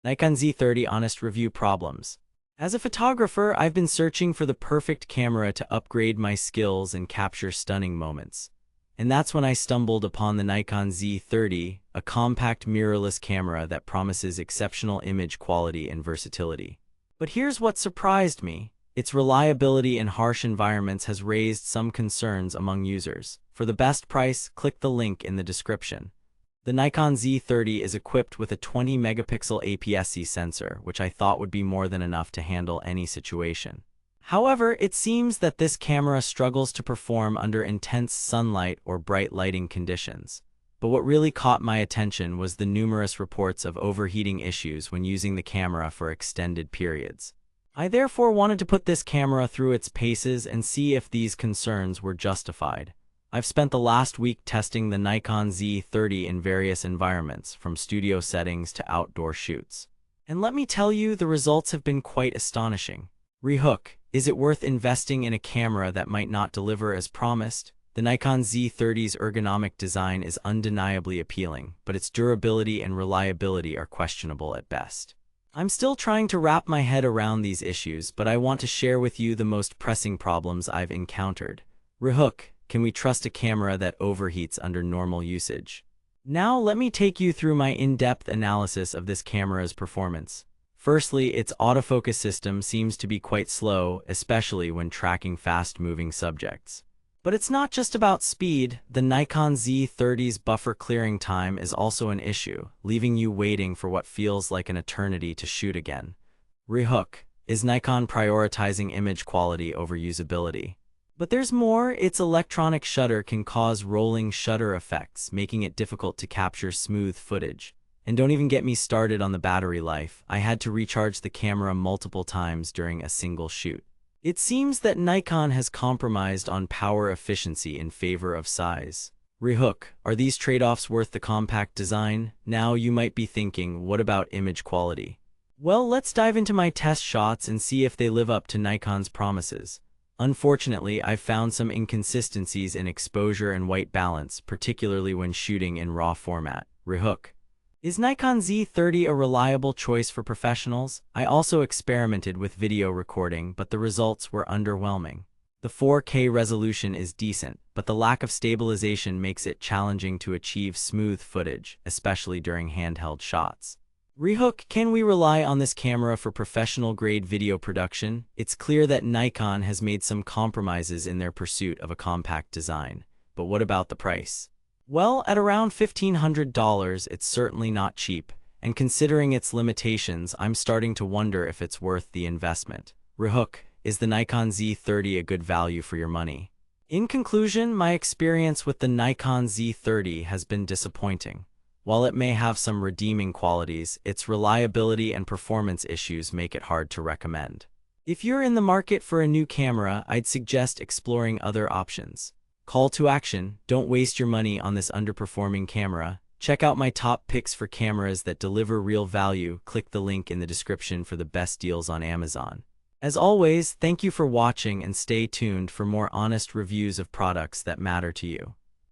Nikon Z30 Honest Review Problems. As a photographer, I've been searching for the perfect camera to upgrade my skills and capture stunning moments. And that's when I stumbled upon the Nikon Z30, a compact mirrorless camera that promises exceptional image quality and versatility. But here's what surprised me. Its reliability in harsh environments has raised some concerns among users. For the best price, click the link in the description. The Nikon Z30 is equipped with a 20-megapixel APS-C sensor, which I thought would be more than enough to handle any situation. However, it seems that this camera struggles to perform under intense sunlight or bright lighting conditions. But what really caught my attention was the numerous reports of overheating issues when using the camera for extended periods. I therefore wanted to put this camera through its paces and see if these concerns were justified. I've spent the last week testing the Nikon Z30 in various environments, from studio settings to outdoor shoots. And let me tell you, the results have been quite astonishing. Rehook, is it worth investing in a camera that might not deliver as promised? The Nikon Z30's ergonomic design is undeniably appealing, but its durability and reliability are questionable at best. I'm still trying to wrap my head around these issues, but I want to share with you the most pressing problems I've encountered. Rehook, can we trust a camera that overheats under normal usage? Now let me take you through my in-depth analysis of this camera's performance. Firstly, its autofocus system seems to be quite slow, especially when tracking fast-moving subjects. But it's not just about speed. The Nikon Z30's buffer clearing time is also an issue, leaving you waiting for what feels like an eternity to shoot again. Rehook, is Nikon prioritizing image quality over usability? But there's more. Its electronic shutter can cause rolling shutter effects, making it difficult to capture smooth footage. And don't even get me started on the battery life. I had to recharge the camera multiple times during a single shoot. It seems that Nikon has compromised on power efficiency in favor of size. Rehook, are these trade-offs worth the compact design? Now you might be thinking, what about image quality? Well, let's dive into my test shots and see if they live up to Nikon's promises. Unfortunately, I've found some inconsistencies in exposure and white balance, particularly when shooting in RAW format. Rehook, is Nikon Z30 a reliable choice for professionals? I also experimented with video recording, but the results were underwhelming. The 4K resolution is decent, but the lack of stabilization makes it challenging to achieve smooth footage, especially during handheld shots. Rehook, can we rely on this camera for professional-grade video production? It's clear that Nikon has made some compromises in their pursuit of a compact design. But what about the price? Well, at around $1,500, it's certainly not cheap, and considering its limitations, I'm starting to wonder if it's worth the investment. Rehook, is the Nikon Z30 a good value for your money? In conclusion, my experience with the Nikon Z30 has been disappointing. While it may have some redeeming qualities, its reliability and performance issues make it hard to recommend. If you're in the market for a new camera, I'd suggest exploring other options. Call to action, don't waste your money on this underperforming camera. Check out my top picks for cameras that deliver real value. Click the link in the description for the best deals on Amazon. As always, thank you for watching and stay tuned for more honest reviews of products that matter to you.